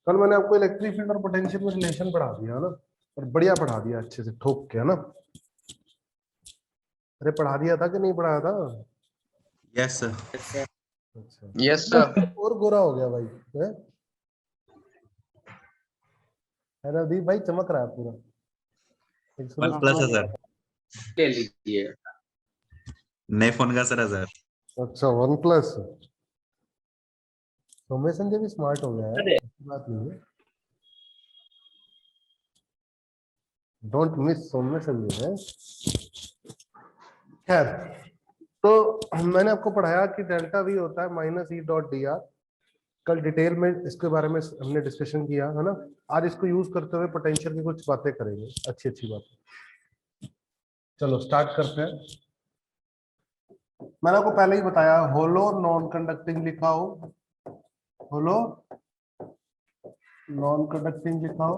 कल मैंने आपको इलेक्ट्रिक फील्ड और पोटेंशियल में रिलेशन पढ़ा दिया ना, और बढ़िया पढ़ा दिया अच्छे से ठोक के, है ना। अरे पढ़ा दिया था कि नहीं पढ़ाया था? Yes sir. अच्छा, यस सर। और गोरा हो गया भाई, है ना दीप भाई, चमक रहा है पूरा। एक वन प्लस है सर, ले लीजिए। नए फोन का सर है सर। अच्छा, वन प्लस। सौम्य संजय भी स्मार्ट हो गया है, अरे ऐसी बात नहीं है। डोंट मिस सौम्य संजय है। खैर, तो मैंने आपको पढ़ाया कि डेल्टा वी होता है minus E dot D are. कल डिटेल में इसके बारे में हमने डिस्कशन किया है ना। आज इसको यूज करते हुए पोटेंशियल की कुछ बातें करेंगे, अच्छी अच्छी बातें। चलो स्टार्ट करते हैं। मैंने आपको पहले ही बताया, होलो नॉन कंडक्टिंग लिखा हो, होलो नॉन कंडक्टिंग लिखा हो,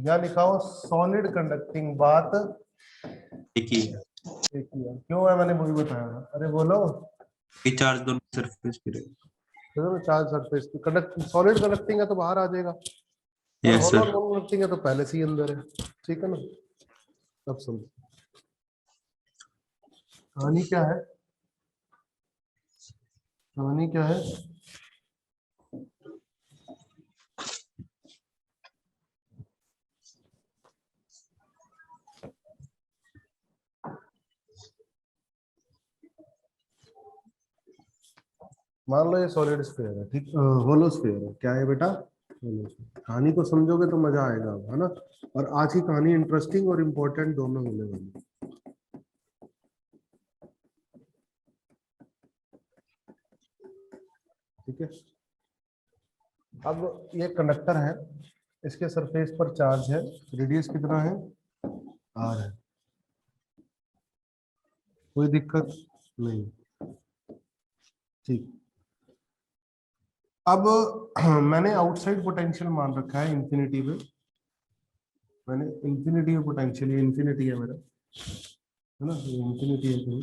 या लिखा हो सॉलिड कंडक्टिंग, बात एक ही एक ही है। क्यों है, मैंने वही बताया था। अरे बोलो, है, चार्ज दोनों सरफेस पे रहेगा। चार्ज सरफेस पे कंडक्ट, सॉलिड कंडक्टिंग है तो बाहर आ जाएगा, और यस होलो सर। नॉन कंडक्टिंग है तो पहले से ही अंदर है। ठीक है ना। अब समझो कहानी क्या है, कहानी क्या है। मान लो ये सॉलिड स्फीयर है, ठीक, होलो स्फीयर है। क्या है बेटा, होलो स्फीयर। कहानी को समझोगे तो मजा आएगा, है ना। और आज की कहानी इंटरेस्टिंग और इम्पोर्टेंट दोनों होने वाली है। ठीक है। अब ये कंडक्टर है, इसके सरफेस पर चार्ज है, रेडियस कितना है, आर है, कोई दिक्कत नहीं। ठीक। अब मैंने आउटसाइड पोटेंशियल मान रखा है इंफिनिटी पे। मैंने इंफिनिटी में पोटेंशियल, ये इंफिनिटी है मेरा, है ना, ये इंफिनिटी है कहीं।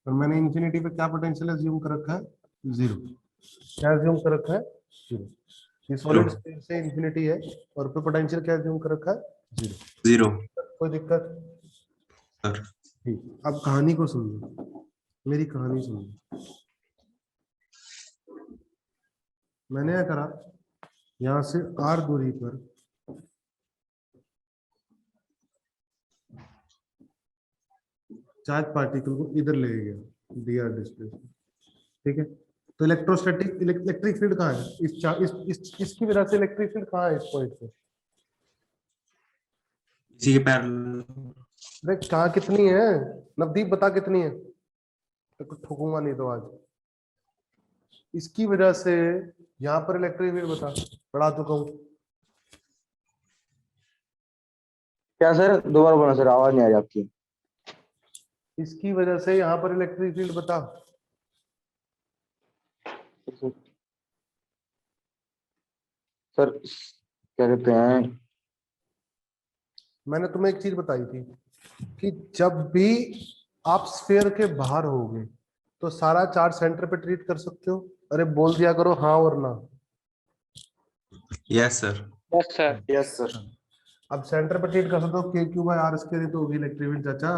और मैंने इंफिनिटी पे क्या पोटेंशियल एज्यूम कर रखा है, जीरो। क्या एज्यूम कर रखा है, जीरो। ये सॉलिड स्फीयर से इंफिनिटी है, और पे पोटेंशियल क्या एज्यूम कर रखा है, जीरो। जीरो कोई दिक्कत? सर। ठीक। अब कहानी को समझो, मेरी कहानी समझो। मैंने क्या करा, यहां से आर दूरी पर चार्ज पार्टिकल को इधर ले गया, डी आर डिस्प्लेसमेंट। ठीक है। तो इलेक्ट्रोस्टैटिक इलेक्ट्रिक फील्ड कहाँ है, इसकी वजह से इलेक्ट्रिक फील्ड कहाँ है, इस पॉइंट पे। इसी के पैरेलल। अरे कहाँ कितनी है, नवदीप बता कितनी है, तो ठोकूंगा नहीं तो आज। इसकी वजह से यहाँ पर इलेक्ट्रिक फील्ड बता, पढ़ा चुका हूँ। क्या सर, दोबारा बोलना सर, आवाज नहीं आ रही आपकी। इसकी वजह से यहाँ पर इलेक्ट्रिक फील्ड बता। सर क्या कहते हैं, मैंने तुम्हें एक चीज बताई थी कि जब भी आप स्फीयर के बाहर होगे तो सारा चार्ज सेंटर पे ट्रीट कर सकते हो। अरे बोल दिया करो हाँ और ना। Yes sir. Yes sir, yes sir. अब सेंटर पे ट्रीट कर सकते हो, के क्यू बाय आर स्क्वायर तो होगी इलेक्ट्रिक फील्ड चाचा।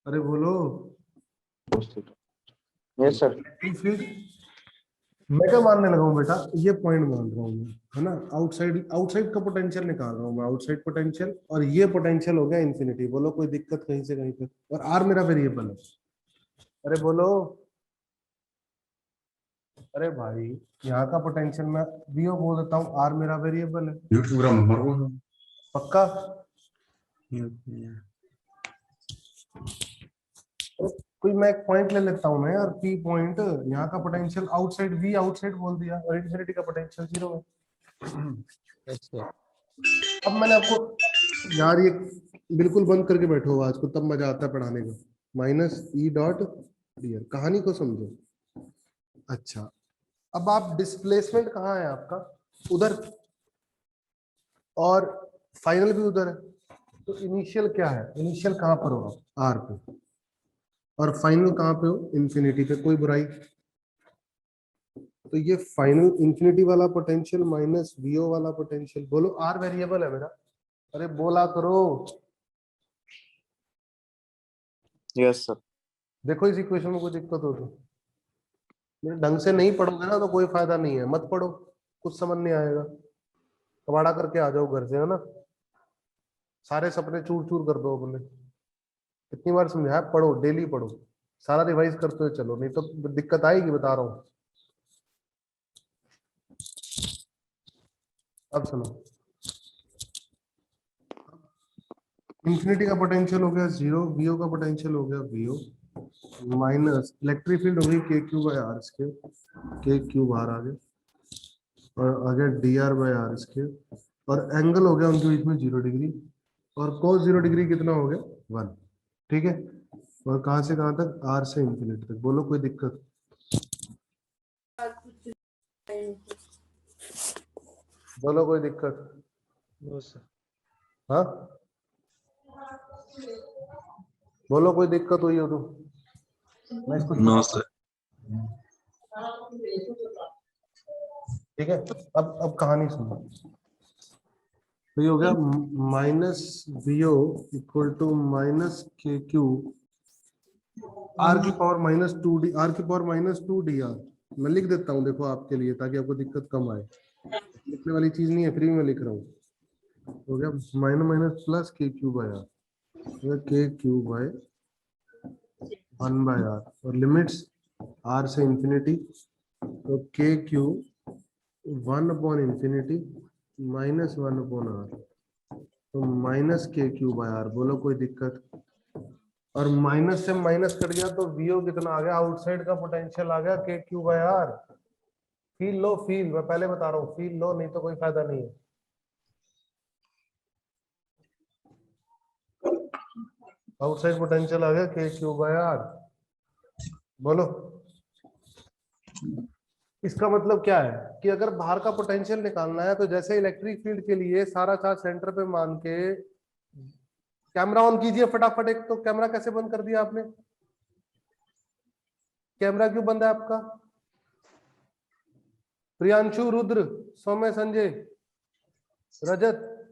अरे बोलो। Yes sir. इलेक्ट्रिक फील्ड मैं क्या मानने लगा हूँ बेटा, ये पॉइंट मान रहा हूँ मैं, है ना। आउटसाइड आउटसाइड का पोटेंशियल निकाल रहा हूँ मैं, आउटसाइड पोटेंशियल, और ये पोटेंशियल हो गया इन्फिनिटी। बोलो कोई दिक्कत कहीं से कहीं पे। और आर मेरा वेरिएबल है। अरे बोलो। अरे भाई, यहाँ का पोटेंशियल मैं वीओ बोल देता हूँ, आर मेरा वेरिएबल है। पक्का? कोई मैं एक पॉइंट ले लेता हूँ ना यार, पी पॉइंट। यहाँ का पोटेंशियल आउटसाइड, वी आउटसाइड बोल दिया, और इन्फिनिटी का पोटेंशियल जीरो है। अब मैंने आपको, यार ये बिल्कुल बंद करके बैठो आज को, तब मजा आता है पढ़ाने का। Minus E dot D are, कहानी को समझो। अच्छा, अब आप डिस्प्लेसमेंट कहाँ है आपका, उधर, और फाइनल भी उधर है। तो इनिशियल क्या है, इनिशियल कहाँ पर हो आप, आर पे, और फाइनल कहाँ पे हो, इंफिनिटी पे। कोई बुराई? तो ये फाइनल इंफिनिटी वाला पोटेंशियल माइनस वीओ वाला पोटेंशियल, बोलो आर वेरिएबल है मेरा, अरे बोला करो। Yes sir. देखो इस इक्वेशन में कोई दिक्कत हो तो, ये ढंग से नहीं पढ़ोगे ना तो कोई फायदा नहीं है, मत पढ़ो, कुछ समझ नहीं आएगा, कबाड़ा करके आ जाओ घर से, है ना, सारे सपने चूर चूर कर दो अपने। कितनी बार समझाया, पढ़ो, डेली पढ़ो, सारा रिवाइज करते हुए चलो, नहीं तो दिक्कत आएगी, बता रहा हूँ। अब सुनो, इंफिनिटी का पोटेंशियल हो गया 0, वीओ का पोटेंशियल हो गया वीओ माइनस इलेक्ट्रिक फील्ड हो गई K Q by R square, K Q बाहर आ गया, और आ गया D R by R square, और एंगल हो गया उनके बीच में 0 डिग्री, और cos 0 डिग्री कितना हो गया 1, ठीक है। और कहां से कहां तक, आर से इंफिनिटी तक, बोलो कोई दिक्कत, बोलो कोई दिक्कत, हाँ बोलो कोई दिक्कत हुई हो तो मैं इसको नो सर। ठीक है। अब कहानी सुनो, तो ये हो गया minus VO equal to minus के क्यू आर की पावर माइनस 2 डी, आर की पावर माइनस 2 डी आर। मैं लिख देता हूँ देखो आपके लिए, ताकि आपको दिक्कत कम आए, लिखने वाली चीज नहीं है, फ्री में लिख रहा हूँ। हो गया minus minus plus K Q by R, K Q by 1 by R, और लिमिट्स आर से इंफिनिटी, तो K Q 1 upon infinity minus 1 upon R, तो माइनस के क्यू बाय आर, बोलो कोई दिक्कत। और माइनस से माइनस कट गया तो वीओ कितना आ गया, आउटसाइड का पोटेंशियल आ गया के क्यू बाय आर। फील लो, फील, मैं पहले बता रहा हूँ, फील लो, नहीं तो कोई फायदा नहीं है। आउटसाइड पोटेंशियल आ गया के क्यू बाय आर, बोलो। इसका मतलब क्या है कि अगर बाहर का पोटेंशियल निकालना है तो जैसे इलेक्ट्रिक फील्ड के लिए सारा चार्ज सेंटर पे मान के, कैमरा ऑन कीजिए फटाफट, एक तो कैमरा कैसे बंद कर दिया आपने, कैमरा क्यों बंद है आपका? प्रियांशु, रुद्र, सौम्य, संजय, रजत,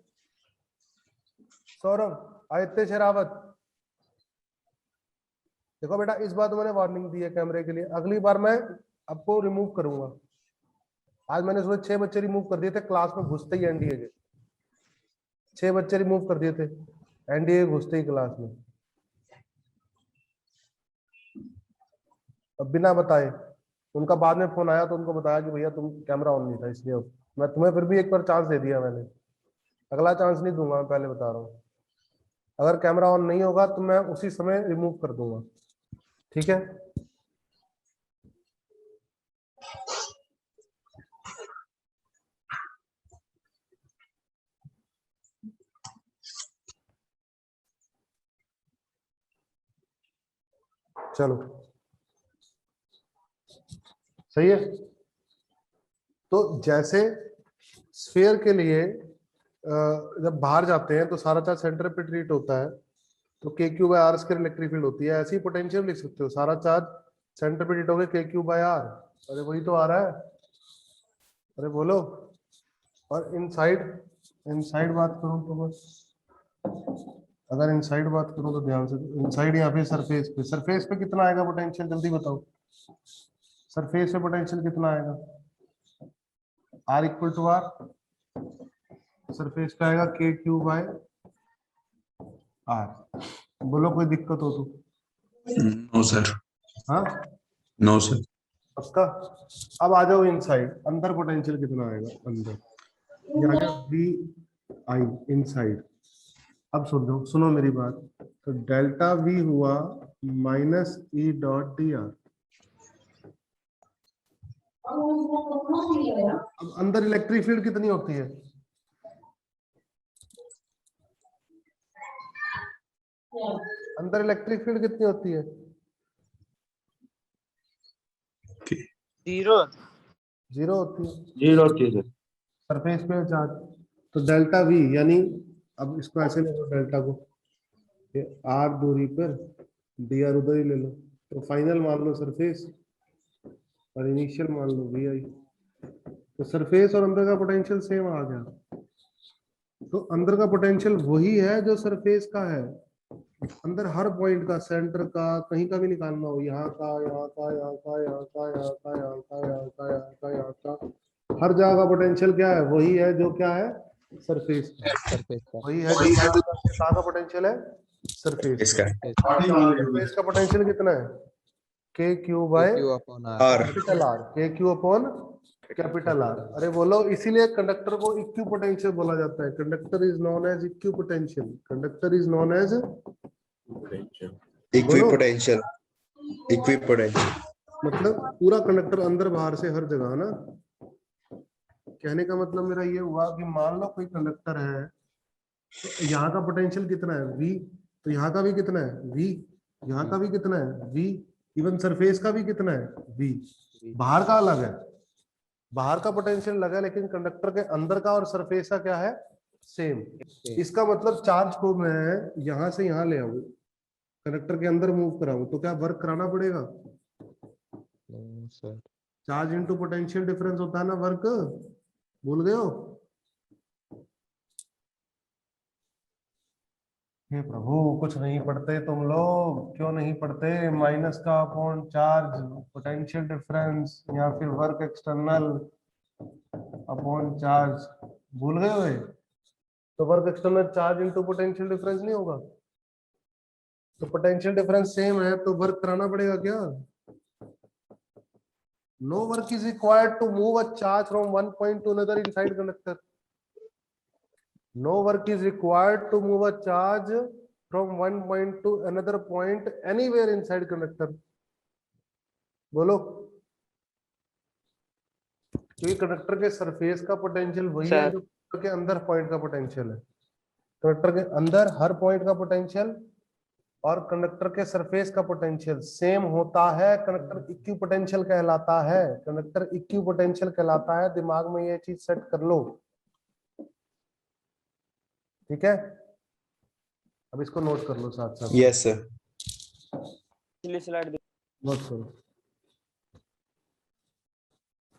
सौरभ, आदित्य शेरावत, देखो बेटा इस बात मैंने वार्निंग दी है कैमरे के लिए, अगली बार मैं आपको रिमूव करूंगा। आज मैंने सुबह 6 बच्चे रिमूव कर दिए थे क्लास में घुसते ही, एनडीए के 6 बच्चे रिमूव कर दिए थे एनडीए घुसते ही क्लास में, अब बिना बताए। उनका बाद में फोन आया तो उनको बताया कि भैया तुम कैमरा ऑन नहीं था, इसलिए मैं तुम्हें फिर भी एक बार चांस दे दिया मैंने, अगला चांस नहीं दूंगा, मैं पहले बता रहा हूँ। अगर कैमरा ऑन नहीं होगा तो मैं उसी समय रिमूव कर दूंगा, ठीक है। चलो सही है। तो जैसे स्फीयर के लिए जब बाहर जाते हैं तो सारा चार्ज सेंटर पे ट्रीट होता है, तो K Q by R square electric field होती है, ऐसे ही पोटेंशियल लिख सकते हो, सारा चार्ज सेंटर पे ट्रीट हो गया के क्यू बाय आर, अरे वही तो आ रहा है, अरे बोलो। और इनसाइड, इनसाइड बात करूं तो बस, अगर इनसाइड बात करूं तो ध्यान से, इनसाइड यहाँ पे सरफेस पे, सरफेस पे कितना आएगा पोटेंशियल, जल्दी बताओ, सरफेस पे पोटेंशियल कितना आएगा, R equal to R, surface पे आएगा के क्यू बाय आर, बोलो कोई दिक्कत हो तो। No sir. हाँ नो सर। पक्का। अब आ जाओ इनसाइड, अंदर पोटेंशियल कितना आएगा, अंदर ये आ गया वी आई इनसाइड। अब सुनो, सुनो मेरी बात, तो डेल्टा वी हुआ minus E dot D are. अब अंदर इलेक्ट्रिक फील्ड कितनी होती है, अंदर इलेक्ट्रिक फील्ड कितनी होती है, 0 0 होती है, 0 होती है सर। सरफेस पे चार्ज, तो डेल्टा वी यानी, अब इसको ऐसे ले लो डेल्टा को, ये आर दूरी पर डी आर उधर ही ले लो, तो फाइनल मान लो सरफेस, और इनिशियल मान लो वी आई, तो सरफेस और अंदर का पोटेंशियल सेम आ गया। तो अंदर का पोटेंशियल वही है जो सरफेस का है। अंदर हर पॉइंट का, सेंटर का, कहीं का भी निकालना हो, यहाँ का, यहाँ का, यहाँ का, यहाँ का, यहाँ का, यहाँ का, यहाँ का, यहाँ का, यहाँ का, हर जगह का पोटेंशियल क्या है? वही है जो क्या है? सरफेस का। सरफेस का। वही है जो कहाँ का पोटेंशियल है? सरफेस इसका का। सरफेस का पोटेंशियल कितना है? K Q by Q upon R। R capital R, K Q upon capital R. अरे बोलो, इसीलिए कंडक्टर को इक्यू पोटेंशियल बोला जाता है। Conductor is known as equipotential. Conductor is known as equipotential. Equipotential मतलब पूरा कंडक्टर अंदर बाहर से हर जगह ना। कहने का मतलब मेरा ये हुआ कि मान लो कोई कंडक्टर है, तो यहाँ का पोटेंशियल कितना है? V। तो यहाँ का भी कितना है? V। यहाँ का भी कितना है? V। इवन सरफेस का भी कितना है? V। बाहर का अलग है, बाहर का पोटेंशियल अलग है, लेकिन कंडक्टर के अंदर का और सरफेस का क्या है? सेम। इसका मतलब चार्ज को मैं यहाँ से यहाँ ले आऊं, कंडक्टर के अंदर मूव कराऊं, तो क्या वर्क कराना पड़ेगा? No, sir। Charge into potential difference होता है ना वर्क, भूल गए हो? हे प्रभु, कुछ नहीं पढ़ते तुम लोग, क्यों नहीं पढ़ते? माइनस का अपॉन चार्ज पोटेंशियल डिफरेंस, या फिर वर्क एक्सटर्नल अपॉन चार्ज, भूल गए हो? तो work external charge into potential difference नहीं होगा? तो पोटेंशियल डिफरेंस सेम है तो वर्क कराना पड़ेगा क्या? No work is required to move a charge from one point to another inside conductor. No work is required to move a charge from one point to another point anywhere inside conductor. बोलो, क्योंकि conductor के surface का potential वही है जो conductor के अंदर point का पोटेंशियल है। कंडक्टर के अंदर हर पॉइंट का पोटेंशियल और कंडक्टर के सरफेस का पोटेंशियल सेम होता है। कंडक्टर इक्यू पोटेंशियल कहलाता है। कंडक्टर इक्यू पोटेंशियल कहलाता है। दिमाग में ये चीज सेट कर लो, ठीक है? अब इसको नोट कर लो साथ साथ। Yes sir. स्लाइड नोट करो,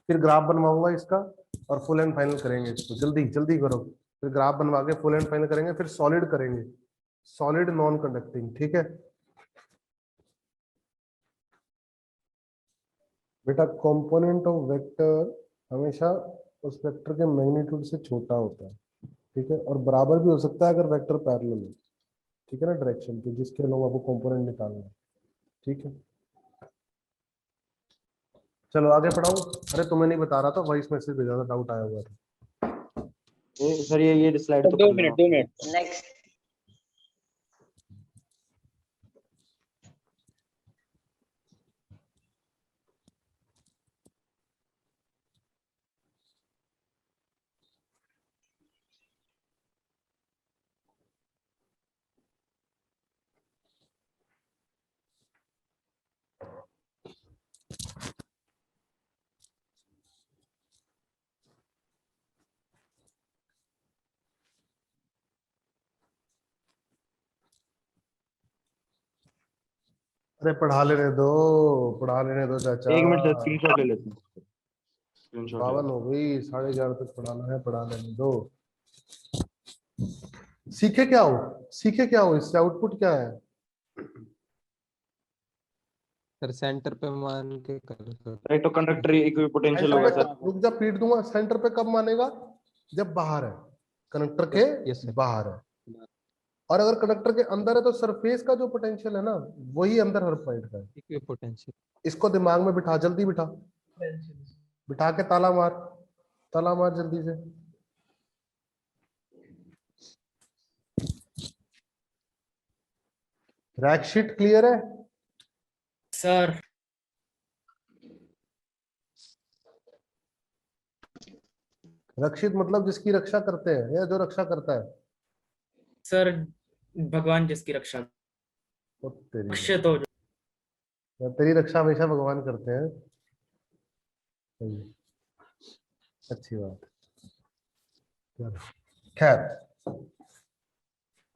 फिर ग्राफ बनवाऊंगा इसका और फुल एंड फाइनल करेंगे इसको। जल्दी जल्दी करो, फिर ग्राफ बनवा के फुल एंड फाइनल करेंगे, फिर सॉलिड करेंगे, सॉलिड नॉन कंडक्टिंग, ठीक है बेटा? कंपोनेंट ऑफ वेक्टर हमेशा उस वेक्टर के मैग्नीट्यूड से छोटा होता है, ठीक है? और बराबर भी हो सकता है अगर वेक्टर पैरेलल हो, ठीक है ना, डायरेक्शन पे, जिसके लोग आपको कंपोनेंट निकालना है, ठीक है? चलो आगे पढ़ाओ। अरे तुम्हें नहीं बता रहा था, वॉइस मैसेज भेजा था, डाउट आया हुआ था। सर ये स्लाइड तो 2 मिनट 2 मिनट नेक्स्ट। अरे पढ़ा लेने दो, पढ़ा लेने दो चाचा। एक मिनट सर, स्क्रीनशॉट ले लेते हैं। स्क्रीनशॉट ले 52 हो गई, 11:30 तक पढ़ाना है, पढ़ा लेने दो। सीखे क्या हो? सीखे क्या हो? इससे आउटपुट क्या है? सर सेंटर पे मान के करो सर। एक तो कंडक्टर इक्विपोटेंशियल होगा सर। रुक जा, पीट दूंगा। सेंटर पे कब मानेगा? जब बाहर है, कंडक्टर के Yes, sir। बाहर है। और अगर कंडक्टर के अंदर है तो सरफेस का जो पोटेंशियल है ना, वही अंदर हर पॉइंट का है। इक्विपोटेंशियल। इसको दिमाग में बिठा, जल्दी बिठा, बिठा के ताला मार, ताला मार जल्दी से। रैक शीट क्लियर है सर? रक्षित मतलब जिसकी रक्षा करते हैं या जो रक्षा करता है? सर भगवान जिसकी रक्षा, ओ तेरी, रक्षित हो जो। तेरी रक्षा हमेशा भगवान करते हैं। सही है, अच्छी बात है। खैर,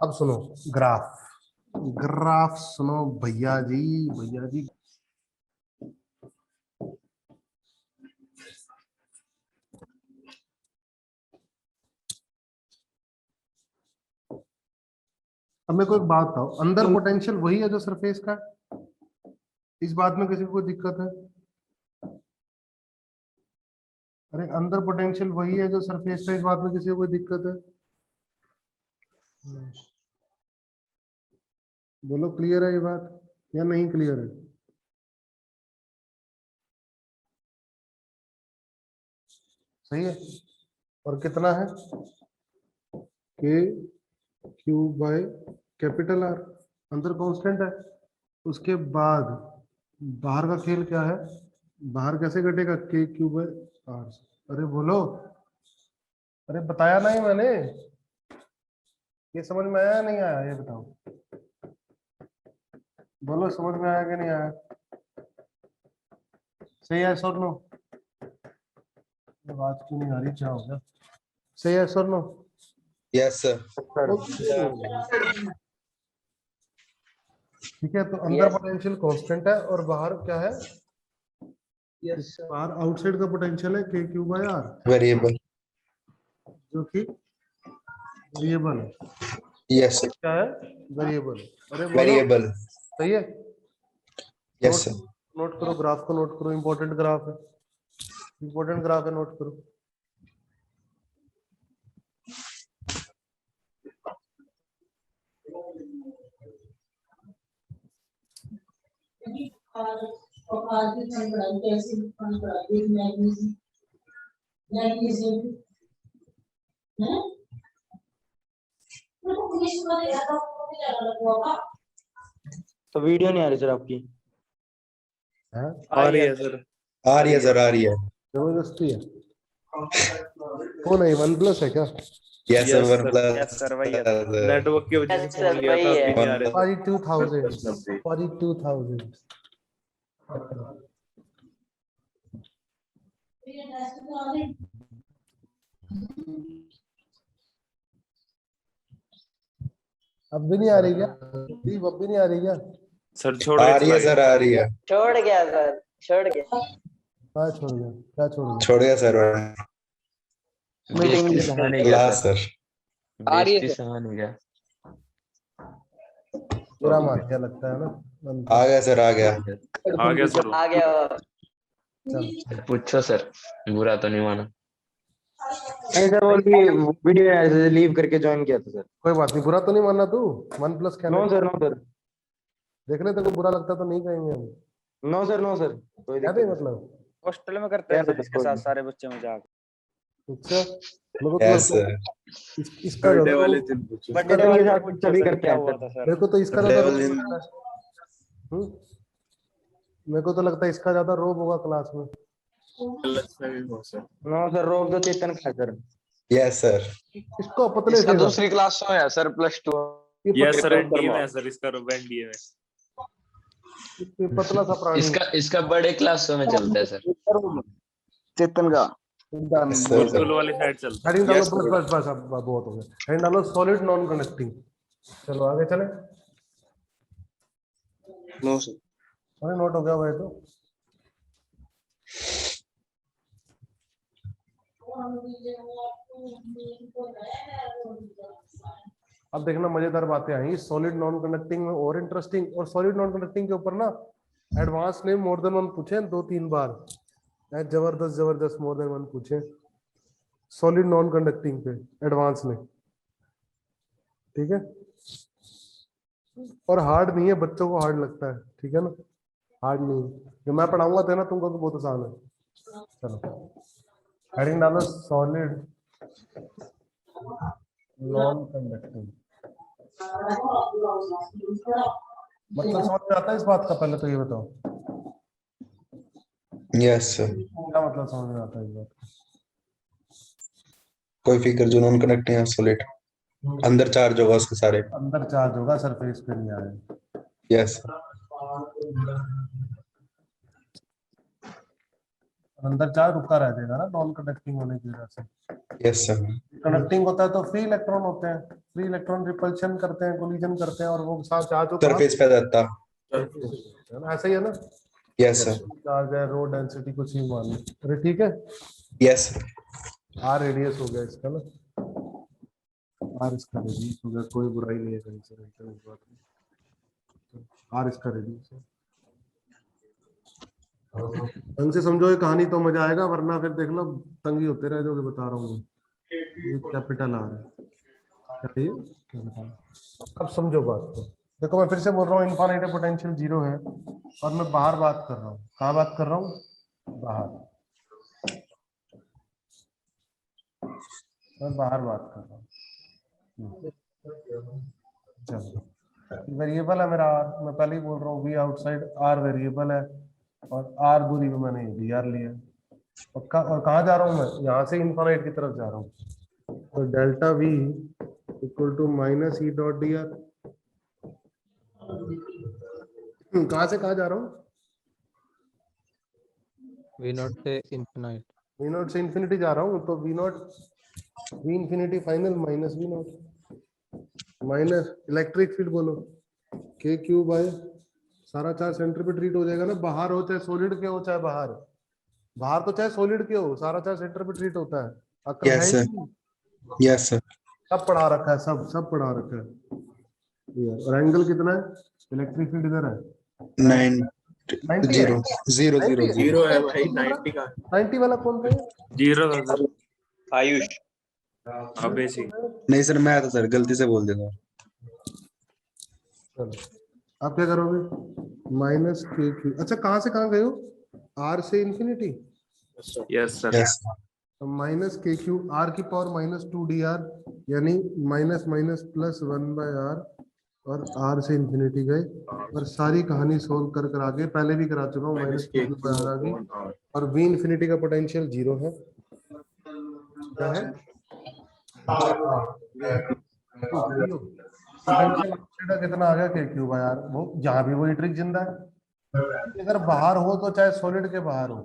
अब सुनो ग्राफ, ग्राफ सुनो भैया जी, भैया जी। अब मेरे को एक बात बताओ, अंदर पोटेंशियल वही है जो सरफेस का है? इस बात में किसी को कोई दिक्कत है? अरे अंदर पोटेंशियल वही है जो सरफेस का, इस बात में किसी को कोई दिक्कत है? बोलो क्लियर है ये बात या नहीं क्लियर है? सही है। और कितना है? K Q bye capital are, अंदर कांस्टेंट है। उसके बाद बाहर का खेल क्या है? बाहर कैसे घटेगा? के क्यू बाय आर। अरे बोलो, अरे बताया नहीं मैंने? ये समझ में आया नहीं आया ये बताओ? बोलो समझ में आया कि नहीं आया? सही है सर नो? आवाज क्यों नहीं आ रही, क्या हो गया? सही है सर नो? Yes, sir. ठीक है, तो अंदर पोटेंशियल कांस्टेंट है और बाहर क्या है? बाहर आउटसाइड का पोटेंशियल है K Q by are, Variable. जो कि वेरिएबल है। Yes, sir. क्या है? वेरिएबल। अरे बोलो, Variable. सही है। Yes, sir. नोट करो, ग्राफ को नोट करो, इंपॉर्टेंट ग्राफ है, इंपॉर्टेंट ग्राफ है, नोट करो। तो वीडियो नहीं आ रही सर आपकी? है आ रही है सर। आ रही है सर, आ रही है। जबरदस्ती है। कौन है? वन प्लस है क्या? Yes, sir. One yes sir, plus. वही है सर। नेटवर्क की वजह से फोन लिया था, अभी नहीं आ रहे थे। 42,000 42,000। अब भी नहीं आ रही क्या? दीप अब भी नहीं आ रही क्या? सर छोड़ आ के रही है चला सर, आ रही है। छोड़ गया सर, छोड़ गया। क्या छोड़ गया? क्या छोड़ गया? छोड़ गया सर। मीटिंग में क्लास सर। आ रही है बुरा मान क्या लगता है ना? आ गया सर, आ गया। आ गया सर। आ गया वो। चल पूछो सर, बुरा तो नहीं माना। नहीं सर, वो वीडियो लीव करके ज्वाइन किया था सर। कोई बात नहीं, बुरा तो नहीं मानना तू। वन प्लस क्या नो सर, नो सर, देखने तेरे को बुरा लगता तो नहीं कहेंगे हम। नो सर, नो सर, कोई क्या दिक्कत दे नहीं। मतलब? हॉस्टल में करते हैं यार सर, इसके साथ सारे बच्चे मजाक। अच्छा, मेरे को तो यस लगता है सर। इसका बर्थडे ज्यादा वाले रोब- दिन पूछो। इसका बर्थडे ज्यादा- के साथ सभी करते क्या हैं हुआ सर। था सर? मेरे को तो इसका ज्यादा रोब लेवल इन- लगता है। मेरे को तो लगता है इसका ज्यादा रोब होगा क्लास में। नो सर, रोक दो चेतन का सर। Yes sir. इसको पतले इसका से दूसरी क्लास में है सर, +2। यस सर, पतला एनडीए में है सर, इसका रूप एनडीए में। पतला सा प्राणी। इसका बड़े क्लास में चलता है सर। चेतन का Yes, sir. गुरुकुल वाली साइड चलता है। हेडिंग डालो, Yes, बस sir. बस बस, अब बहुत हो गया। हेडिंग डालो, सॉलिड नॉन कंडक्टिंग। चलो आगे चले। No sir. अरे नोट हो गया भाई तो। अब देखना मजेदार बातें आई सॉलिड नॉन कंडक्टिंग में और इंटरेस्टिंग। और सॉलिड नॉन कंडक्टिंग के ऊपर ना एडवांस ने मोर देन वन पूछे 2-3 बार। जबरदस्त जबरदस्त मोर देन वन पूछे सॉलिड नॉन कंडक्टिंग पे एडवांस में। ठीक है, और हार्ड नहीं है, बच्चों को हार्ड लगता है, ठीक है ना? हार्ड नहीं है। जो मैं पढ़ाऊंगा तो है ना तुमको तो बहुत आसान है। चलो हेडिंग डालो, सॉलिड नॉन कंडक्टिंग। मतलब समझ में आता है इस बात का? पहले तो ये बताओ यस सर। क्या मतलब समझ में आता है इस बात का? कोई फिगर जो नॉन कनेक्टिंग है सॉलिड, अंदर चार्ज होगा उसके सारे। अंदर चार्ज होगा, सरफेस पे नहीं आए। यस अंदर चार्ज रुका रह जाएगा ना नॉन कंडक्टिंग होने की वजह से। Yes sir. कंडक्टिंग होता है तो फ्री इलेक्ट्रॉन होते हैं, फ्री इलेक्ट्रॉन रिपल्शन करते हैं, कोलिजन करते हैं और वो साथ चार्ज को सरफेस पे जाता। ऐसा ही है ना? Yes sir. चार्ज है, रो डेंसिटी कुछ ही मान लो। अरे ठीक है, यस आर रेडियस हो गया इसका ना। आर इसका रेडियस हो गया, कोई बुराई नहीं है कहीं से, इस बात में आर इसका रेडियस है। ढंग से समझो ये कहानी तो मजा आएगा, वरना फिर देख लो तंगी होते रह जाओगे। बता रहा हूँ ये कैपिटल आर है, क्या ये कैपिटल। अब समझो बात को, देखो मैं फिर से बोल रहा हूँ इनफाइनाइट पोटेंशियल 0 है और मैं बाहर बात कर रहा हूँ। कहाँ बात कर रहा हूँ? बाहर। मैं बाहर बात कर रहा हूँ। चलो वेरिएबल है मेरा आर, मैं पहले ही बोल रहा हूँ वी आउटसाइड आर वेरिएबल है और आर दूरी पे मैंने डी आर लिया और कहाँ जा रहा हूँ मैं? यहाँ से इनफाइनाइट की तरफ जा रहा हूँ। तो delta V equal to minus E dot D R. कहाँ से कहाँ जा रहा हूँ? वी नॉट से इनफिनाइट। वी नॉट से इन्फिनिटी जा रहा हूँ, तो V naught V infinity final minus V naught minus electric field बोलो के क्यू बाय सारा चार्ज सेंटर पे ट्रीट हो जाएगा ना, बाहर हो चाहे सॉलिड के हो चाहे बाहर। बाहर तो चाहे सॉलिड के हो, सारा चार्ज सेंटर पे ट्रीट होता है। अक्ल है Yes, ही sir. नहीं? Yes, sir. सब पढ़ा रखा है, सब पढ़ा रखा है। और एंगल कितना है? इलेक्ट्रिक फील्ड इधर है 9 90 है? 0 0 0 0 है भाई 90 का। 90 वाला कौन था? 0 था सर। आयुष अबे सी। नहीं सर, मैं था सर, गलती से बोल देता। चलो आप क्या करोगे? माइनस के क्यू। अच्छा कहाँ से कहाँ गए हो? आर से infinity. Yes sir. Yes minus के क्यू आर की पावर माइनस 2 डी आर, यानी minus minus plus 1 by R, और आर से इन्फिनिटी गए और सारी कहानी सोल्व कर आगे पहले भी करा चुका हूँ। माइनस के क्यू बाय आर आ गई और वी इन्फिनिटी का पोटेंशियल 0 है। क्या है? पोटेंशियल कितना आ गया? K Q by are. वो जहाँ भी वही ट्रिक जिंदा है। अगर बाहर हो तो चाहे सॉलिड के बाहर हो,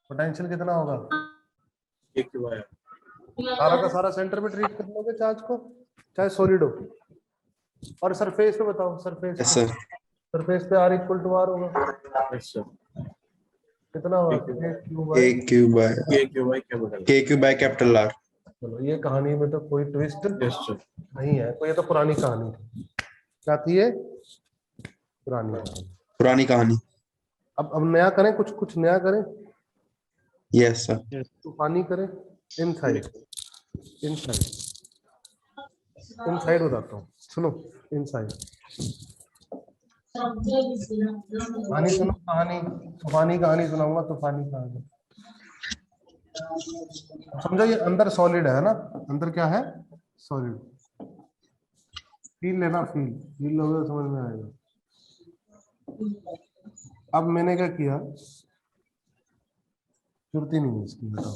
पोटेंशियल कितना होगा? सारा का सारा सेंटर पे ट्रीट कर लोगे चार्ज को, चाहे सॉलिड हो। और सरफेस पे बताओ, सरफेस यस पे, सर। सरफेस पे आर इक्वल टू आर होगा। कितना होगा? के क्यू बाय कैपिटल आर। चलो ये कहानी में तो कोई ट्विस्ट नहीं है, कोई, ये तो पुरानी कहानी थी। क्या थी ये? पुरानी कहानी। पुरानी कहानी। अब नया करें, कुछ नया करें, यस सर। तूफानी करें। इनसाइड इनसाइड इनसाइड बताता हूँ, सुनो। इनसाइड कहानी सुनो, तूफानी कहानी सुनाऊंगा, तूफानी कहानी। समझो ये अंदर सॉलिड है ना, अंदर क्या है? सॉलिड। फील लेना, फील लोगे तो समझ में आएगा। अब मैंने क्या किया, जरूरत ही नहीं है इसकी, बताओ।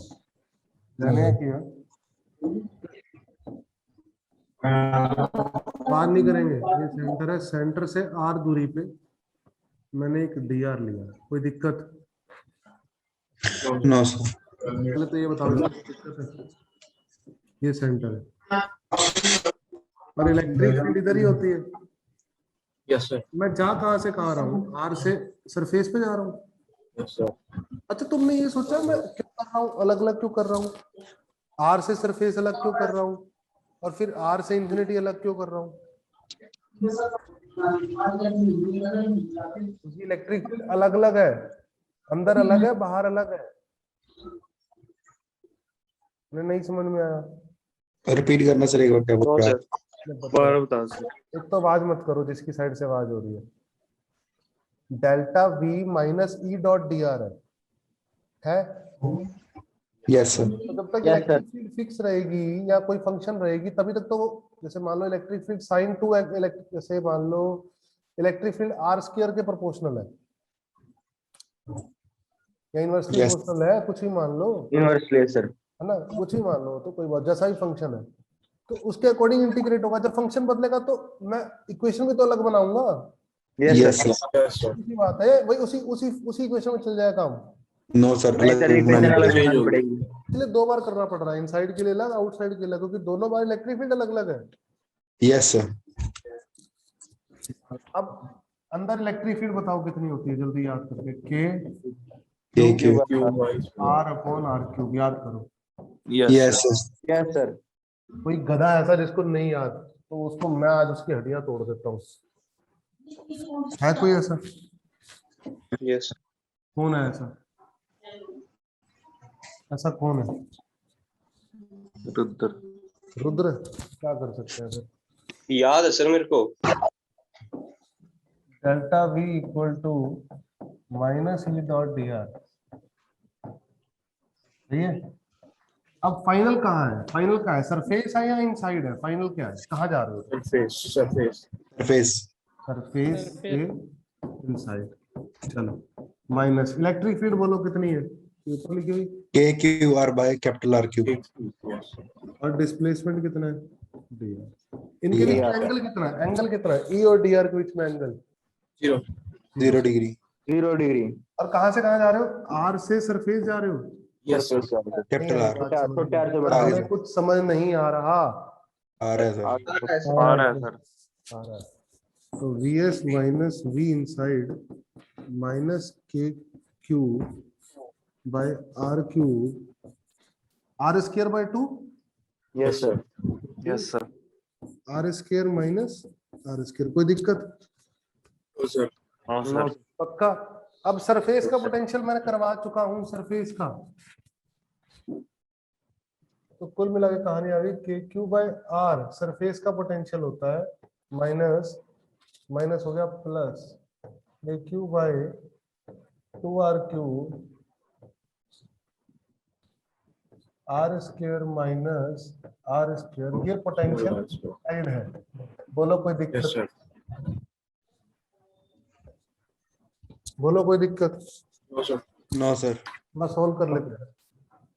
मैंने क्या किया, बात नहीं करेंगे। ये सेंटर है, सेंटर से आर दूरी पे मैंने एक डी आर लिया, कोई दिक्कत? No sir. पहले तो ये बताओ दिक्कत है? ये सेंटर है और इलेक्ट्रिक फील्ड इधर ही होती है। Yes sir. मैं जा कहाँ से कहाँ रहा हूँ? आर से सरफेस पे जा रहा हूँ। Yes sir. अच्छा तुमने ये सोचा मैं क्यों कर रहा हूँ, अलग अलग क्यों कर रहा हूँ? आर से सरफेस अलग क्यों कर रहा हूँ और फिर आर से इंफिनिटी अलग क्यों कर रहा हूँ? इलेक्ट्रिक फील्ड अलग अलग है, अंदर अलग है, बाहर अलग है। नहीं समझ में आया? रिपीट करना सर एक बार, क्या बोल रहा है? पर बताओ सर। एक तो आवाज मत करो जिसकी साइड से आवाज हो रही है। Delta V minus E dot D R है? Yes sir. तो जब तक Yes, इलेक्ट्रिक फील्ड फिक्स रहेगी या कोई फंक्शन रहेगी तभी तक तो वो, जैसे मान लो इलेक्ट्रिक फील्ड साइन 2 जैसे मान लो इलेक्ट्रिक फील्ड आर स्क्वायर के प्रोपोर्शनल है या इनवर्सली Yes. प्रोपोर्शनल है, कुछ भी मान लो, इनवर्सली सर। है ना, कुछ ही मान लो, तो कोई बात, जैसा भी फंक्शन है तो उसके अकॉर्डिंग इंटीग्रेट होगा। जब फंक्शन बदलेगा तो मैं इक्वेशन भी तो अलग बनाऊंगा। Yes sir. उसी बात है, वही उसी उसी उसी इक्वेशन में चल जाएगा काम। नो सर, नहीं सर, इक्वेशन अलग बनानी पड़ेगी। इसलिए 2 बार करना पड़ रहा है, इनसाइड के लिए अलग, आउटसाइड के लिए, क्योंकि दोनों बार इलेक्ट्रिक फील्ड अलग अलग है। Yes sir. अब अंदर इलेक्ट्रिक फील्ड बताओ कितनी होती है, जल्दी याद करके। K Q. R upon R cube, याद करो। Yes yes sir. Sir. Yes sir. कोई गधा ऐसा जिसको नहीं याद, तो उसको मैं आज उसकी हड्डियां तोड़ देता हूँ। है कोई ऐसा? यस कौन है ऐसा? ऐसा कौन है? रुद्र रुद्र। क्या कर सकते हैं फिर? याद है सर मेरे को। Delta V equal to minus E dot D R. सही है। अब फाइनल कहाँ है? फाइनल कहाँ है? सरफेस है या इनसाइड है? फाइनल क्या है? कहाँ जा रहे हो? सरफेस सरफेस सरफेस सरफेस के इनसाइड। चलो, माइनस इलेक्ट्रिक फील्ड बोलो कितनी है? ये ऊपर लिखी हुई। K Q R by capital R cube. Yes और डिस्प्लेसमेंट कितना है? D R. इनके बीच में DR एंगल कितना है? एंगल कितना है? ई और डी आर के बीच में एंगल 0 0 डिग्री। 0 डिग्री। और कहाँ से कहाँ जा रहे हो? आर से सरफेस जा रहे हो? Yes sir capital R. छोटे R से बड़ा आगे हमें से। कुछ समझ नहीं आ रहा। आ रहा है सर। आ रहा है सर। आ रहा है। तो V S minus V inside minus के Q by R Q, R square by 2, yes sir. Yes sir. R square minus R square. कोई दिक्कत? सर हाँ सर। पक्का। अब सरफेस का पोटेंशियल मैंने करवा चुका हूं, सरफेस का। तो कुल मिला के कहानी आ गई, K Q by R surface का पोटेंशियल होता है माइनस, माइनस हो गया plus K Q by 2r cube R square minus R square. ये पोटेंशियल साइड है। बोलो कोई यस दिक्कत? सर बोलो कोई दिक्कत? No sir. मैं सोल्व कर लेते हैं।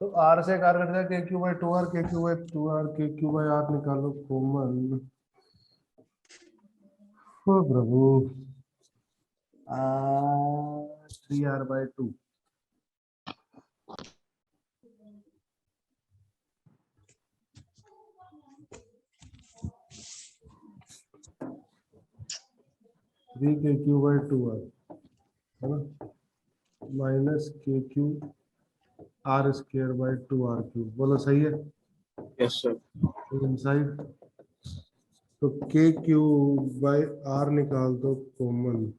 तो आर से कार कट जाए, के क्यू बाय 2r, के क्यू बाय 2r, के क्यू बाय r निकालो कॉमन। ओ प्रभु, 3r बाय 2। थ्री के क्यू बाय 2r है ना, माइनस के Q R square bye 2r cube. बोलो सही है? यस सर इनसाइड तो के क्यू बाय आर निकाल दो कॉमन,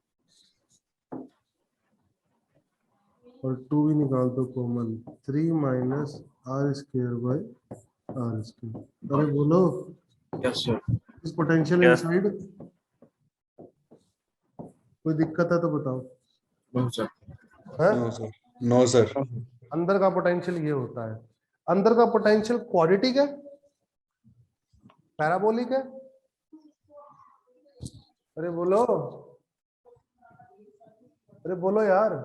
और 2 भी निकाल दो common. 3 minus R square by R square. अरे बोलो, यस सर इस पोटेंशियल Yes. इनसाइड कोई दिक्कत है तो बताओ। नो सर है? No sir. No sir. अंदर का पोटेंशियल ये होता है। अंदर का पोटेंशियल क्वाड्रेटिक है, पैराबोलिक है? अरे बोलो, अरे बोलो यार।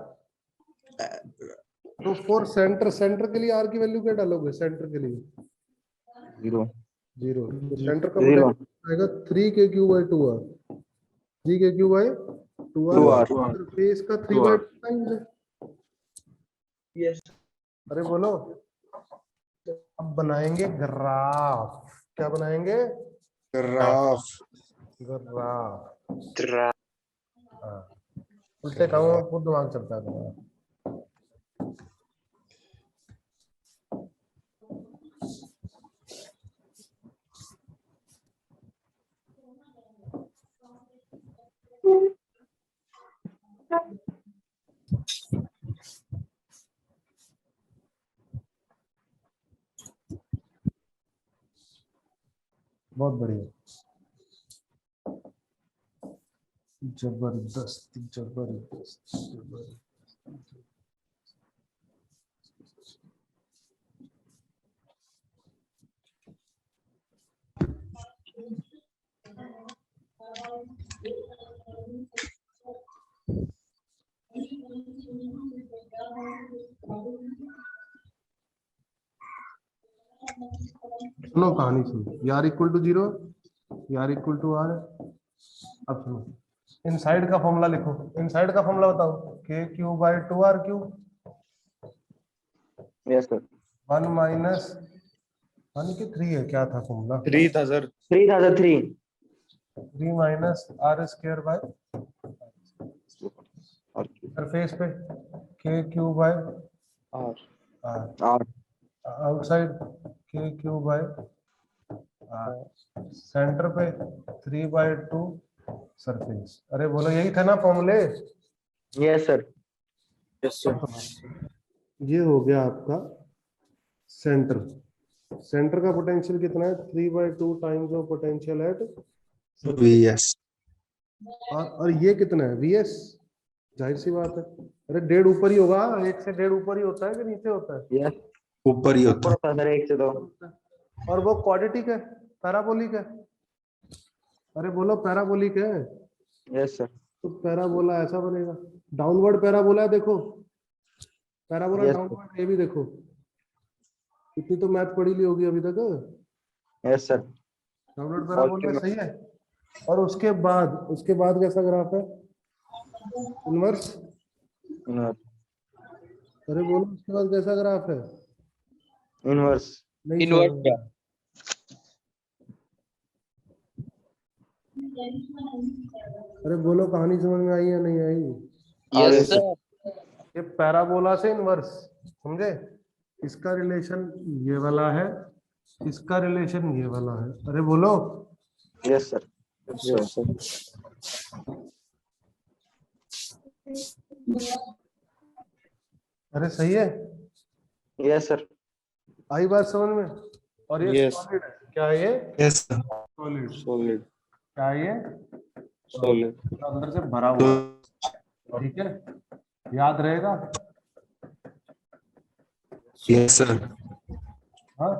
तो फॉर सेंटर, सेंटर के लिए आर की वैल्यू क्या डालोगे? सेंटर के लिए 0 0। तो सेंटर का 0 पोटेंशियल आएगा 3 के क्यू बाय 2r। 3 के क्यू बाय 2r। सरफेस का 3 बाय 2 टाइम्स है। यस अरे बोलो। अब बनाएंगे ग्राफ। क्या बनाएंगे? ग्राफ। ग्राफ। हाँ, उल्टे कामों में खुद दिमाग चलता है तुम्हारा। बहुत बढ़िया, जबरदस्त जबरदस्त जबरदस्त। सुनो कहानी सुनो। यार इक्वल टू 0, यार इक्वल टू r। अब सुनो, इनसाइड का फॉर्मूला लिखो। इनसाइड का फॉर्मूला बताओ। K Q by 2r cube, yes sir. 1 minus 1 K 3 है, क्या था फॉर्मूला? 3 था सर। 3 था sir 3 3 minus R square by surface पे K Q by R R, R outside K Q by centre पे 3/2 सरफेस। अरे बोलो यही था ना फॉर्मूले। Yes sir. Yes, sir. ये हो गया आपका सेंटर। सेंटर का पोटेंशियल कितना है? 3/2 times of potential at VS और ये कितना है? VS। जाहिर सी बात है। अरे 1.5 ऊपर ही होगा, 1 से 1.5 ऊपर ही होता है कि नीचे होता है? यस ऊपर ही ऊपर होता होता है सर एक से तो। और वो क्वाड्रेटिक है, पैराबोलिक है। अरे बोलो पैराबोलिक है। Yes sir. तो पैराबोला ऐसा बनेगा। डाउनवर्ड पैराबोला है, देखो पैराबोला Yes, डाउनवर्ड। ये भी देखो, इतनी तो मैथ पढ़ी ली होगी अभी तक। Yes sir. डाउनवर्ड पैराबोला सही है। और उसके बाद कैसा ग्राफ है? इनवर्स। अरे बोलो उसके बाद कैसा ग्राफ है? इनवर्स। नहीं Inverse समझ क्या? अरे बोलो कहानी समझ में आई या नहीं आई? Yes sir. ये पैराबोला से इनवर्स, समझे? इसका रिलेशन ये वाला है, इसका रिलेशन ये वाला है। अरे बोलो। Yes sir. Yes, sir. अरे सही है, यस सर। आई बात समझ में? और ये Yes. सॉलिड है। क्या है ये? Yes solid. Solid. क्या है ये? Solid. अंदर से भरा हुआ है। ठीक है, याद रहेगा। यस सर हाँ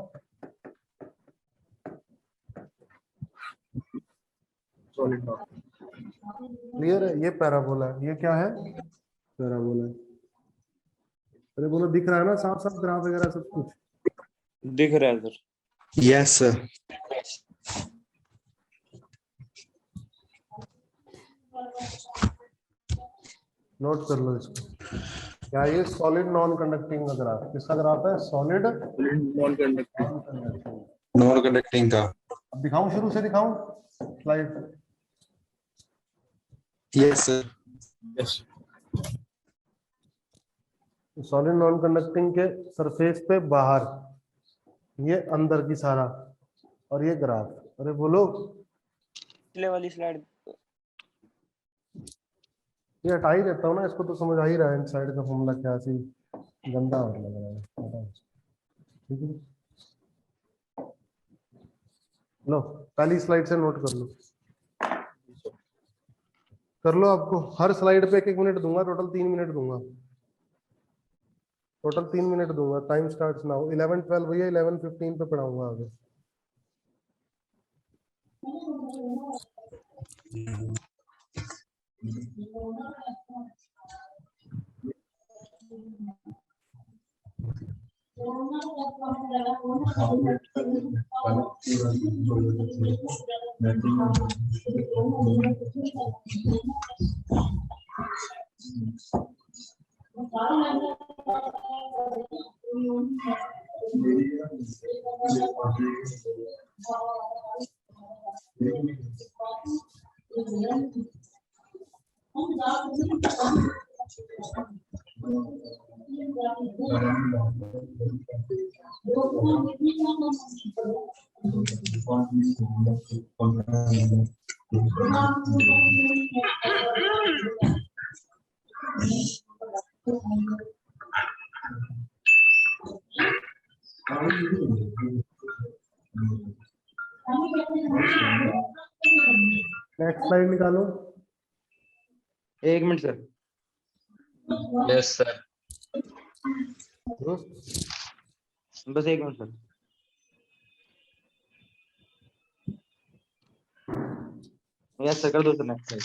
Solid rock. क्लियर है? ये पैराबोला है। ये क्या है? पैराबोला है। अरे बोलो दिख रहा है ना साफ साफ ग्राफ वगैरह सब कुछ? दिख रहा है सर। यस सर नोट कर लो इसको। क्या ये सॉलिड नॉन कंडक्टिंग का ग्राफ? किसका ग्राफ है? Solid Non-conducting. Non conducting. Non conducting का। अब दिखाऊं, शुरू से दिखाऊं slide? Yes sir Yes. Solid non conducting के सरफेस पे बाहर, ये अंदर की सारा, और ये ग्राफ। अरे बोलो। पिछले वाली स्लाइड। ये हटा ही देता हूँ ना, इसको तो समझ आ ही रहा है इनसाइड का फॉर्मूला क्या सी गंदा और लग रहा है। हटाओ। ठीक है, लो पहली स्लाइड से नोट कर लो। कर लो, आपको हर स्लाइड पे 1-1 मिनट दूंगा, टोटल 3 मिनट दूंगा। टोटल 3 मिनट दूंगा। Time starts now. 11-12 भैया 11-15 पे पढ़ाऊंगा आगे। नेक्स्ट स्लाइड निकालो। 1 मिनट सर। Yes sir. बस 1 मिनट सर। यस सर कर दो sir next slide.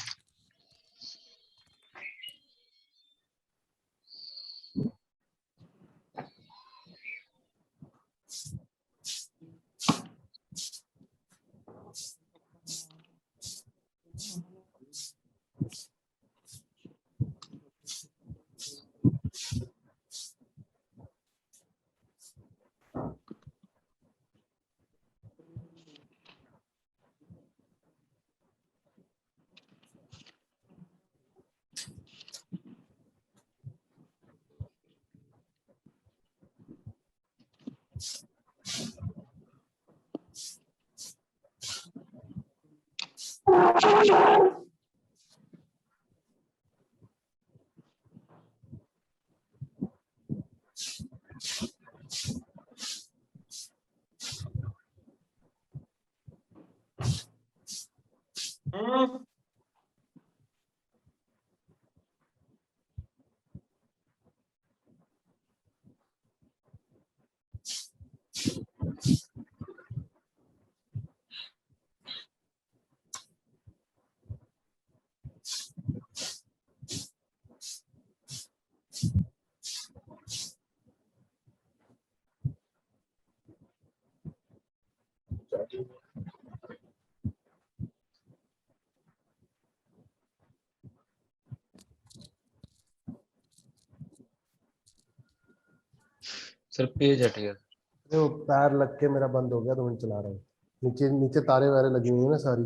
Sir page हट गया। अरे वो पैर लग के मेरा बंद हो गया तो मैं चला रहा हूँ। नीचे नीचे तारे वारे लगी हुई है ना सारी,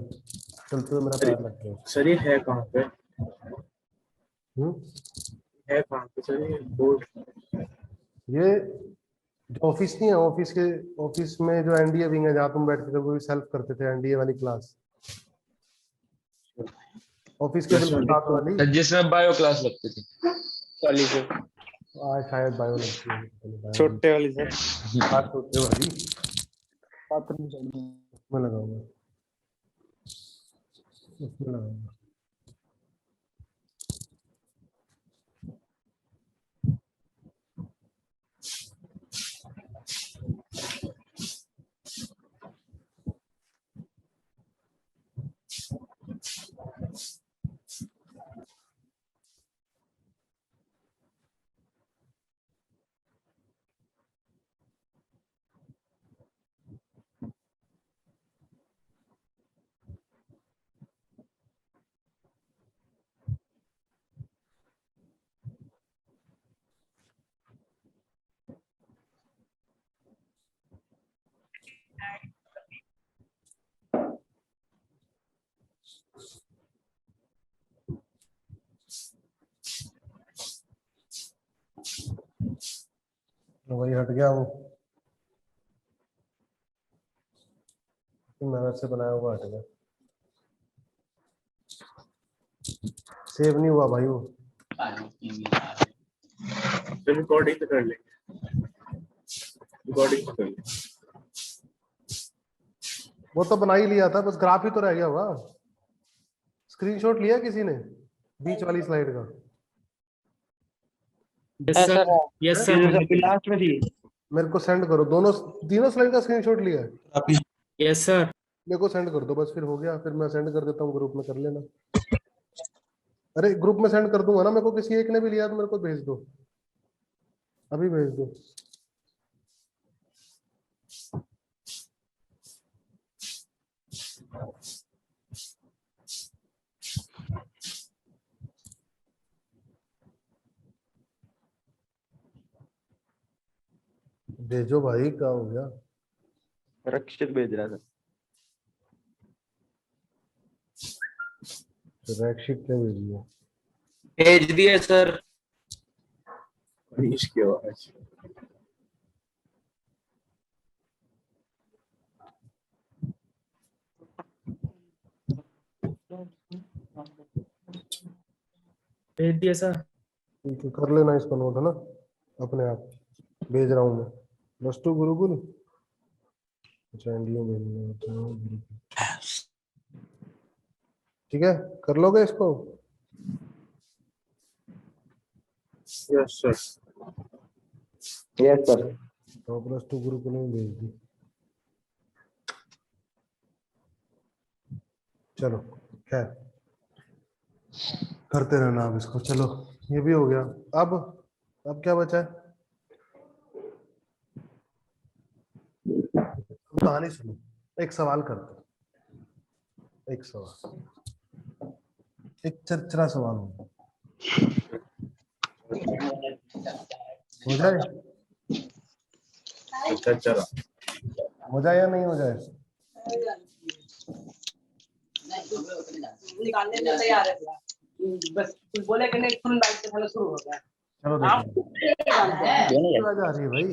चलते हुए मेरा पैर लग गया। सर ये है कहाँ पे? हम्म? है कहाँ पे सर ये बोर्ड? ये जो ऑफिस नहीं है, ऑफिस में जो एनडीए विंग है, जहाँ तुम बैठ के कभी सेल्फ करते थे, एनडीए वाली क्लास, ऑफिस के बिल्कुल साथ वाली। सर जिसमें बायो क्लास लगती थी। वाली सर, शायद बायो लगती है, bio छोटे वाली सर। हाँ, छोटे वाली बाथरूम साइड में। उसमें लगाऊंगा, उसमें लगाऊंगा। तो वही हट गया वो, मेहनत से बनाया हुआ हट गया। सेव नहीं हुआ भाई वो। तो रिकॉर्डिंग तो कर लेंगे, रिकॉर्डिंग तो कर लेंगे। वो तो बना ही लिया था, बस ग्राफ ही तो रह गया होगा। स्क्रीनशॉट लिया किसी ने बीच वाली स्लाइड का? Yes sir, yes sir, last में थी। मेरे को सेंड करो, तीनों स्लाइड का स्क्रीनशॉट लिया है? आप ही यस सर। मेरे को सेंड कर दो बस, फिर हो गया। फिर मैं सेंड कर देता हूँ ग्रुप में, कर लेना। अरे ग्रुप में सेंड कर दूंगा ना, मेरे को किसी एक ने भी लिया तो मेरे को भेज दो, अभी भेज दो। भेजो भाई, क्या हो गया? रक्षित भेज रहा था। रैकशीट क्या भेजी है? भेज दिया सर। मनीष की आवाज। भेज दिया सर। ठीक है, कर लेना इसको नोट, है ना, अपने आप। भेज रहा हूँ मैं। वस्तु गुरुकुल, अच्छा एनडीओ भेजना है। ठीक है, कर लोगे इसको? Yes sir. Yes sir. तो प्लस टू गुरुकुल में भेज दी। चलो खैर, करते रहना अब इसको। चलो ये भी हो गया। अब क्या बचा है? कहानी सुनो, एक सवाल करते हैं। एक सवाल, एक चरचरा सवाल होगा, हो जाए? अच्छा चला। हो जाए या नहीं हो जाए? निकालने में तैयार है पूरा। बस कुछ बोले कि नहीं, फुल लाइट से शुरू हो गया। चलो देखो, आवाज आ रही है भाई।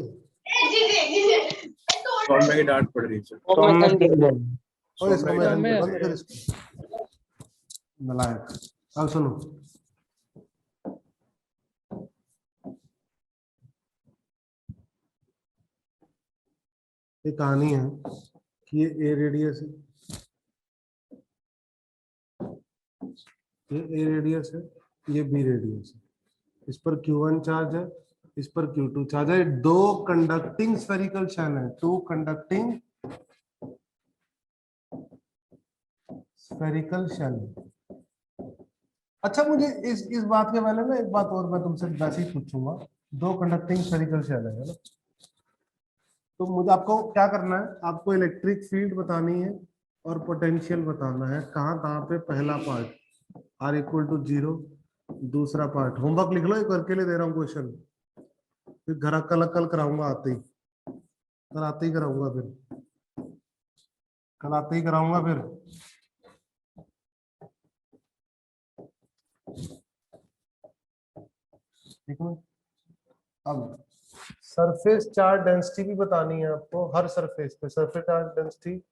कॉल में डांट पड़ रही है सर। ओए, इसको बंद कर इसको। नलायक। अब सुनो, ये कहानी है कि ये ए रेडियस है, ये ए रेडियस है, ये बी रेडियस है, इस पर Q1 चार्ज है, इस पर Q2 चार्ज है, दो कंडक्टिंग स्फेरिकल शेल है, टू कंडक्टिंग स्फेरिकल शेल। अच्छा, मुझे इस बात के बारे में एक बात और मैं तुमसे वैसे ही पूछूंगा, दो कंडक्टिंग स्फेरिकल शेल है ना, तो मुझे आपको क्या करना है, आपको इलेक्ट्रिक फील्ड बतानी है और पोटेंशियल बताना है, कहाँ कहाँ पे। पहला पार्ट R इक्वल टू 0, दूसरा पार्ट होमवर्क लिख लो, ये करके ले दे रहा हूँ क्वेश्चन, फिर घर कल कल कराऊंगा आते ही, कल आते ही कराऊंगा, फिर कल आते ही कराऊंगा फिर। ठीक है, अब सरफेस चार्ज डेंसिटी भी बतानी है आपको, हर सरफेस पे surface charge density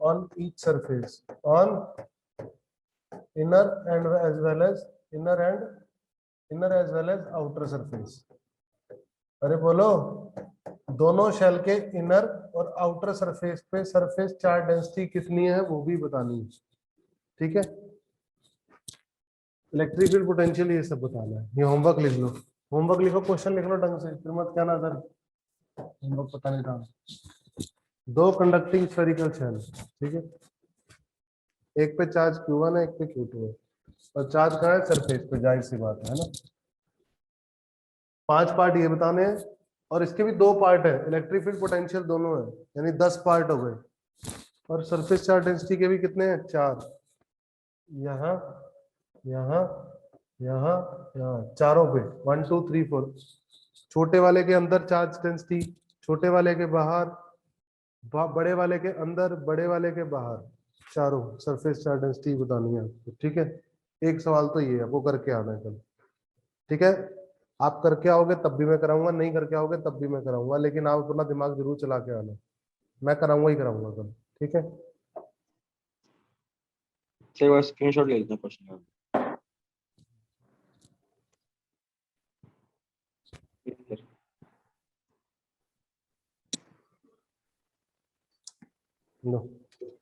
on each surface, on inner and as well as inner as well as outer surface। अरे बोलो, दोनों शेल के इनर और आउटर सरफेस पे सरफेस चार्ज डेंसिटी कितनी है वो भी बतानी है। ठीक है, इलेक्ट्रिक फील्ड पोटेंशियल ये सब बताना है। ये होमवर्क लिख लो, होमवर्क लिखो, क्वेश्चन लिख लो ढंग से, फिर मत कहना सर होमवर्क पता नहीं था। दो कंडक्टिंग स्फेरिकल शेल, ठीक है, एक पे चार्ज Q1 है, एक पे Q2 है, और चार्ज कहाँ है, सरफेस पे, जाहिर सी बात है ना। 5 पार्ट ये बताने हैं, और इसके भी 2 पार्ट है, इलेक्ट्रिक फील्ड पोटेंशियल दोनों है, यानी 10 पार्ट हो गए। और सरफेस चार्ज डेंसिटी के भी कितने हैं, 4, यहाँ यहाँ यहाँ यहाँ, चारों पे 1 2 3 4। छोटे वाले के अंदर चार्ज डेंसिटी, छोटे वाले के बाहर, बड़े वाले के अंदर, बड़े वाले के बाहर, चारों सरफेस चार्ज डेंसिटी बतानी है आपको। ठीक है, एक सवाल तो ये है, वो करके आना है कल। ठीक है, आप करके आओगे तब भी मैं कराऊंगा, नहीं करके आओगे तब भी मैं कराऊंगा, लेकिन आप अपना दिमाग जरूर चला के आना, मैं कराऊंगा ही कराऊंगा कल। ठीक है, सही बात, स्क्रीनशॉट ले लेते हैं क्वेश्चन का। लो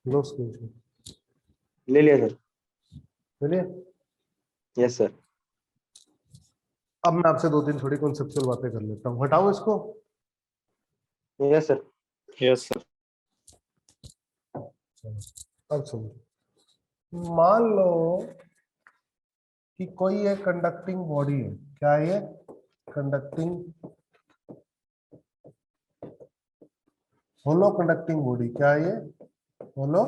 लो स्क्रीनशॉट ले लिया सर। चलिए। Yes sir. अब मैं आपसे 2-3 थोड़ी कॉन्सेप्चुअल बातें कर लेता हूँ, हटाओ इसको। Yes sir. Yes sir. अब सुनो, मान लो कि कोई एक कंडक्टिंग बॉडी है, क्या है ये, कंडक्टिंग होलो कंडक्टिंग बॉडी, क्या है ये, होलो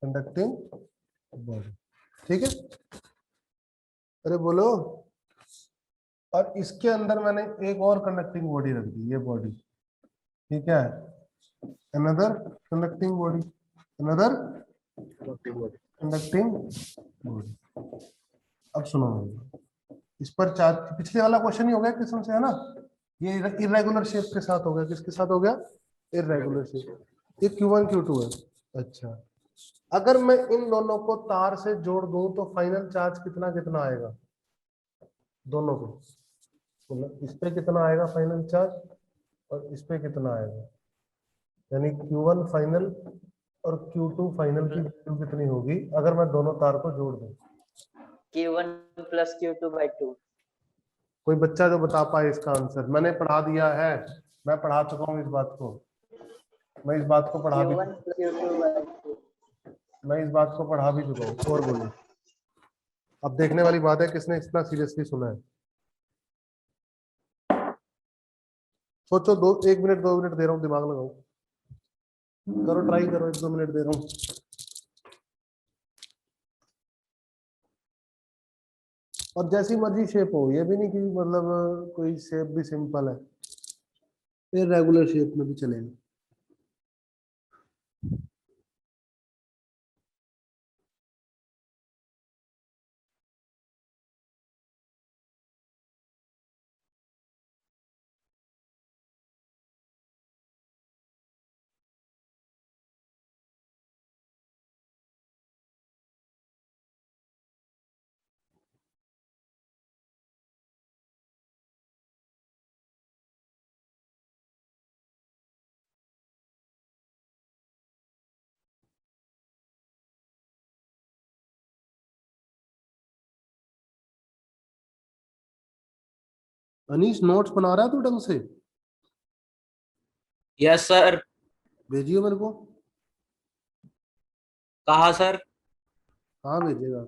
कंडक्टिंग बॉडी। ठीक है, अरे बोलो, और इसके अंदर मैंने एक और कंडक्टिंग बॉडी रख दी, ये बॉडी, ठीक है, another conducting body, another conducting body. अब सुनो, इस पर चार्ज, पिछले वाला क्वेश्चन ही हो गया किस्म से, है ना, ये इरेगुलर शेप के साथ हो गया, किसके साथ हो गया, इरेगुलर शेप, ये Q1 Q2 है। अच्छा, अगर मैं इन दोनों को तार से जोड़ दूं तो फाइनल चार्ज कितना कितना आएगा, दोनों को, मतलब इस पे कितना आएगा फाइनल चार्ज और इस पे कितना आएगा, यानी Q1 फाइनल और Q2 फाइनल की वैल्यू कितनी होगी अगर मैं दोनों तार को जोड़ दूं। Q1 plus Q2/2। कोई बच्चा जो बता पाए इसका आंसर, मैंने पढ़ा दिया है, मैं पढ़ा चुका हूँ इस बात को, मैं इस बात को पढ़ा भी Q1 plus Q2/2। मैं इस बात को पढ़ा भी चुका हूँ। और बोलो, अब देखने वाली बात है किसने इतना सीरियसली सुना है। सोचो, 1 मिनट 2 मिनट दे रहा हूँ, दिमाग लगाओ, करो ट्राई करो, 1-2 मिनट दे रहा हूँ। और जैसी मर्जी शेप हो, ये भी नहीं कि मतलब कोई शेप भी सिंपल है, ये रेगुलर शेप में भी चलेगा। अनीश नोट्स बना रहा है तू ढंग से? Yes sir. भेजियो मेरे को। कहा सर? हाँ भेजेगा,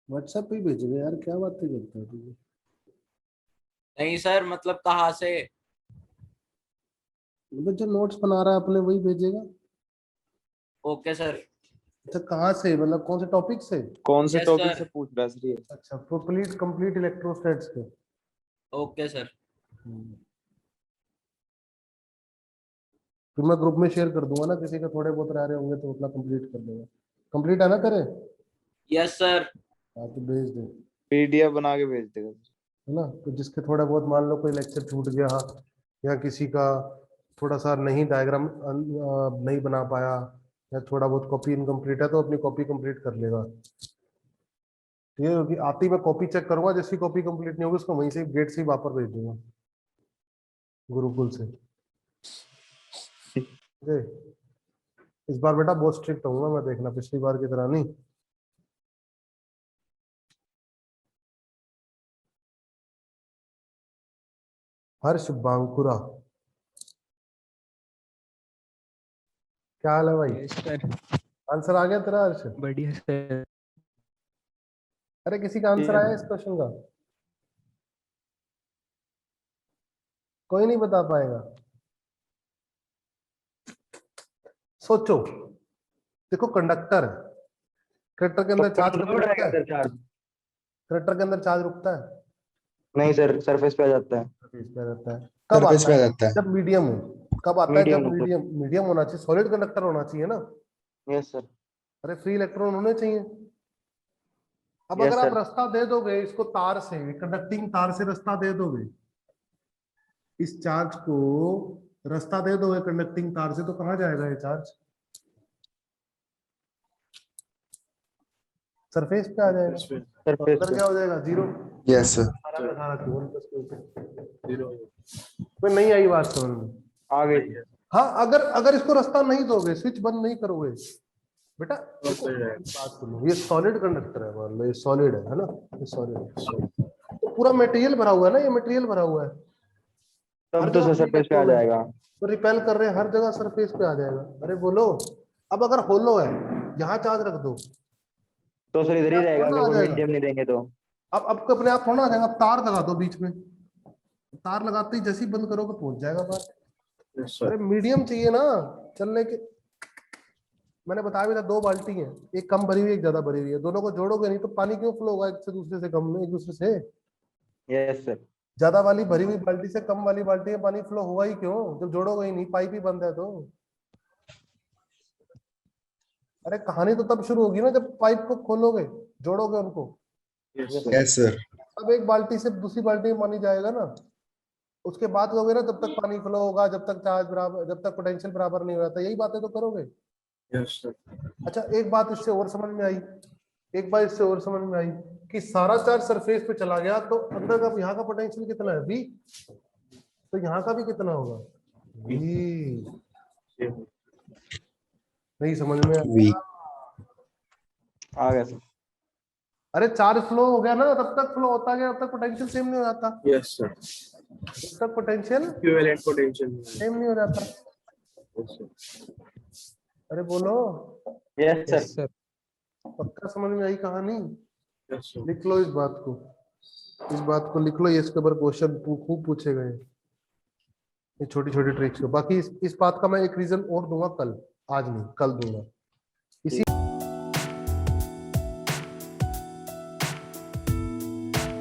व्हाट्सएप पे ही भेजेगा यार, क्या बातें करता है तू? नहीं सर, मतलब कहाँ से? जो नोट्स बना रहा है अपने वही भेजेगा। Okay sir. अच्छा कहाँ से, मतलब कौन से टॉपिक से? कौन से Yes, टॉपिक sir. से पूछ रहा है सर ये? अच्छा तो प्लीज कंप्लीट इलेक्ट्रोस्टैट्स के। Okay sir. फिर मैं ग्रुप में शेयर कर दूंगा ना, किसी के थोड़े बहुत रह रहे होंगे तो अपना कंप्लीट कर देगा। कंप्लीट है ना करे? Yes sir. हाँ तो भेज दे, पीडीएफ बना के भेज देगा। है ना। तो जिसके थोड़ा बहुत मान लो कोई लेक्चर छूट गया या किसी का थोड़ा सा नहीं डायग्राम नहीं बना पाया या थोड़ा बहुत कॉपी इनकम्प्लीट है तो अपनी कॉपी कंप्लीट कर लेगा। ठीक है, क्योंकि आती ही मैं कॉपी चेक करूंगा, जिसकी कॉपी कंप्लीट नहीं होगी उसको वहीं से गेट से ही वापस भेज दूंगा गुरुकुल से। ठीक है? इस बार बेटा बहुत स्ट्रिक्ट होऊंगा मैं, देखना पिछली बार की तरह नहीं। हर्ष बांकुरा, क्या हाल है भाई? सर आंसर आ गया तेरा हर्ष? बढ़िया सर। अरे किसी का आंसर आया इस क्वेश्चन का? कोई नहीं बता पाएगा? सोचो, देखो कंडक्टर है, कंडक्टर के अंदर चार्ज कभी रुकता है? कंडक्टर के अंदर चार्ज रुकता है? नहीं सर, सरफेस पे आ जाता है। सरफेस पे रहता है। कब सरफेस आता पे आ है? जाता है। जब मीडियम हो। कब आता है? जब मीडियम। मीडियम मीडियम होना चाहिए, सॉलिड कंडक्टर होना चाहिए ना। Yes sir. अरे फ्री इलेक्ट्रॉन होने चाहिए। अब Yes, अगर आप sir. रास्ता दे दोगे इसको, तार से, कंडक्टिंग तार से रास्ता दे दोगे, इस चार्ज को रास्ता दे दोगे कंडक्टिंग तार से, तो कहां जाएगा ये चार्ज? सरफेस पे आ जाएगा। तो सरफेस अंदर पे। क्या हो जाएगा? जीरो। Yes sir. कोई नहीं आई बात समझ में? आ गई। हाँ, अगर अगर इसको रास्ता नहीं दोगे, स्विच बंद नहीं करोगे बेटा, देखो, बात सुनो, ये सॉलिड कंडक्टर है, मान लो ये सॉलिड है ना, ये सॉलिड है, तो पूरा मटेरियल भरा हुआ है ना, ये मटेरियल भरा हुआ है, हर तब तो जगह सर सरफेस पे आ इलेक्ट्रॉन है, जाएगा। तो रिपेल कर रहे हैं, हर जगह सरफेस पे आ जाएगा। अरे बोलो, अब अगर होलो है, यहाँ चार्ज रख दो, तो सर इधर ही रहेगा थोड़ा अगर आ कोई जाएगा। मीडियम नहीं देंगे तो। अब अपने आप थोड़ा आ जाएगा। अब तार लगा दो बीच में, तार लगाते ही जैसे ही बंद करोगे पहुंच जाएगा बाहर। अरे मीडियम चाहिए ना चलने के। मैंने बताया भी था, 2 बाल्टी है, एक कम भरी हुई एक ज्यादा भरी हुई है, दोनों को जोड़ोगे नहीं तो पानी क्यों फ्लो होगा एक से दूसरे से, कम में एक दूसरे से। Yes sir. ज्यादा वाली भरी हुई बाल्टी से कम वाली बाल्टी में पानी फ्लो होगा ही क्यों, जब जोड़ोगे ही नहीं, पाइप ही बंद है तो। अरे कहानी तो तब शुरू होगी ना जब पाइप को खोलोगे, जोड़ोगे उनको। Yes sir. अब एक बाल्टी से दूसरी बाल्टी में पानी जाएगा ना, उसके बाद करोगे ना, जब तक पानी फ्लो होगा, जब तक चार्ज बराबर, जब तक पोटेंशियल बराबर नहीं हो रहा था, यही बातें तो करोगे। अच्छा एक बात इससे और समझ में आई, एक बात इससे और समझ में आई कि सारा चार्ज सरफेस पे चला गया तो अंदर का, यहाँ का पोटेंशियल कितना है? V। तो यहाँ का भी कितना होगा? V। नहीं समझ में वी। आ गया सर। अरे चार्ज फ्लो हो गया ना, तब तक फ्लो होता गया, तब तक पोटेंशियल सेम नहीं हो जाता। Yes sir. जब तक पोटेंशियल इक्विवेलेंट पोटेंशियल। सेम नहीं हो जाता। अरे बोलो, यस यस सर। सर। पक्का समझ में आई कहानी? Yes sir. लिख लो इस बात को, इस बात को लिख लो, ये इसके ऊपर क्वेश्चन खूब पूछे गए, ये छोटी छोटी ट्रिक्स को। बाकी इस बात का मैं एक रीजन और दूंगा कल, आज नहीं कल दूंगा।